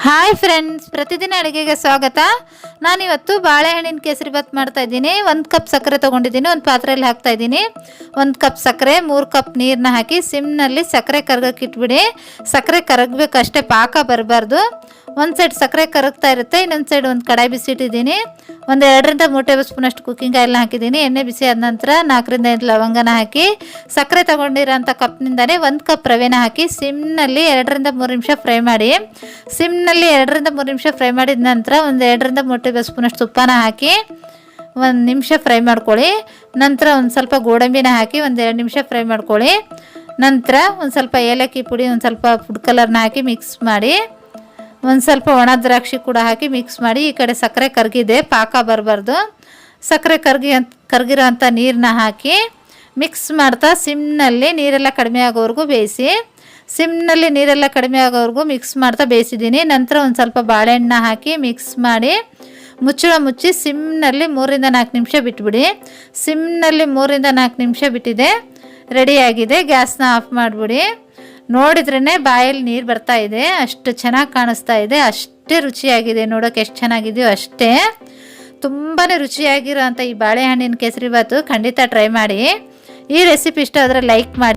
Hi friends, ಪ್ರತಿದಿನ ಅಡುಗೆಗೆ ಸ್ವಾಗತ. ನಾನಿವತ್ತು ಬಾಳೆಹಣ್ಣಿನ ಕೇಸರಿಬಾತ್ ಮಾಡ್ತಾಯಿದ್ದೀನಿ. 1 ಕಪ್ ಸಕ್ಕರೆ ತೊಗೊಂಡಿದ್ದೀನಿ, ಒಂದು ಪಾತ್ರೆಯಲ್ಲಿ ಹಾಕ್ತಾಯಿದ್ದೀನಿ. 1 ಕಪ್ ಸಕ್ಕರೆ, 3 ಕಪ್ ನೀರನ್ನ ಹಾಕಿ ಸಿಮ್ನಲ್ಲಿ ಸಕ್ಕರೆ ಕರಗಕ್ಕೆ ಇಟ್ಬಿಡಿ. ಸಕ್ಕರೆ ಕರಗಬೇಕಷ್ಟೇ, ಪಾಕ ಬರಬಾರ್ದು. ಒಂದು ಸೈಡ್ ಸಕ್ಕರೆ ಕರಗ್ತಾ ಇರುತ್ತೆ, ಇನ್ನೊಂದು ಸೈಡ್ ಒಂದು ಕಡಾಯಿ ಬಿಸಿ ಇಟ್ಟಿದ್ದೀನಿ. ಒಂದು 2ರಿಂದ 3 ಟೇಬಲ್ ಸ್ಪೂನ್ ಅಷ್ಟು ಕುಕ್ಕಿಂಗ್ ಆಯಿಲ್ನ ಹಾಕಿದ್ದೀನಿ. ಎಣ್ಣೆ ಬಿಸಿ ಆದ ನಂತರ 4ರಿಂದ 5 ಲವಂಗನ ಹಾಕಿ ಸಕ್ಕರೆ ತೊಗೊಂಡಿರೋಂಥ ಕಪ್ನಿಂದಲೇ 1 ಕಪ್ ರವೆನ ಹಾಕಿ ಸಿಮ್ನಲ್ಲಿ 2ರಿಂದ 3 ನಿಮಿಷ ಫ್ರೈ ಮಾಡಿ. ಸಿಮ್ನಲ್ಲಿ 2ರಿಂದ 3 ನಿಮಿಷ ಫ್ರೈ ಮಾಡಿದ ನಂತರ ಒಂದು 2ರಿಂದ 3 ಟೇಬಲ್ ಸ್ಪೂನ್ ಅಷ್ಟು ತುಪ್ಪನ ಹಾಕಿ 1 ನಿಮಿಷ ಫ್ರೈ ಮಾಡ್ಕೊಳ್ಳಿ. ನಂತರ ಒಂದು ಸ್ವಲ್ಪ ಗೋಡಂಬಿನ ಹಾಕಿ ಒಂದು 2 ನಿಮಿಷ ಫ್ರೈ ಮಾಡ್ಕೊಳ್ಳಿ. ನಂತರ ಒಂದು ಸ್ವಲ್ಪ ಏಲಕ್ಕಿ ಪುಡಿ, ಒಂದು ಸ್ವಲ್ಪ ಫುಡ್ ಕಲರ್ನ ಹಾಕಿ ಮಿಕ್ಸ್ ಮಾಡಿ. ಒಂದು ಸ್ವಲ್ಪ ಒಣ ದ್ರಾಕ್ಷಿ ಕೂಡ ಹಾಕಿ ಮಿಕ್ಸ್ ಮಾಡಿ. ಈ ಕಡೆ ಸಕ್ಕರೆ ಕರಗಿದೆ, ಪಾಕ ಬರಬಾರ್ದು. ಸಕ್ಕರೆ ಕರಗಿರೋ ಅಂಥ ನೀರನ್ನ ಹಾಕಿ ಮಿಕ್ಸ್ ಮಾಡ್ತಾ ಸಿಮ್ನಲ್ಲಿ ನೀರೆಲ್ಲ ಕಡಿಮೆ ಆಗೋವರೆಗೂ ಬೇಯಿಸಿ. ಸಿಮ್ನಲ್ಲಿ ನೀರೆಲ್ಲ ಕಡಿಮೆ ಆಗೋವರೆಗೂ ಮಿಕ್ಸ್ ಮಾಡ್ತಾ ಬೇಯಿಸಿದ್ದೀನಿ. ನಂತರ ಒಂದು ಸ್ವಲ್ಪ ಬಾಳೆಹಣ್ಣನ್ನ ಹಾಕಿ ಮಿಕ್ಸ್ ಮಾಡಿ ಮುಚ್ಚಳ ಮುಚ್ಚಿ ಸಿಮ್ನಲ್ಲಿ 3ರಿಂದ 4 ನಿಮಿಷ ಬಿಟ್ಬಿಡಿ. ಸಿಮ್ನಲ್ಲಿ 3ರಿಂದ 4 ನಿಮಿಷ ಬಿಟ್ಟಿದೆ, ರೆಡಿಯಾಗಿದೆ. ಗ್ಯಾಸ್ನ ಆಫ್ ಮಾಡಿಬಿಡಿ. ನೋಡಿದ್ರೇ ಬಾಯಲ್ಲಿ ನೀರು ಬರ್ತಾ ಇದೆ, ಅಷ್ಟು ಚೆನ್ನಾಗಿ ಕಾಣಿಸ್ತಾ ಇದೆ. ಅಷ್ಟೇ ರುಚಿಯಾಗಿದೆ, ನೋಡೋಕೆ ಎಷ್ಟು ಚೆನ್ನಾಗಿದೆಯೋ ಅಷ್ಟೇ. ತುಂಬಾ ರುಚಿಯಾಗಿರೋ ಅಂಥ ಈ ಬಾಳೆಹಣ್ಣಿನ ಕೇಸರಿಬಾತು ಖಂಡಿತ ಟ್ರೈ ಮಾಡಿ. ಈ ರೆಸಿಪಿ ಇಷ್ಟ ಆದರೆ ಲೈಕ್ ಮಾಡಿ.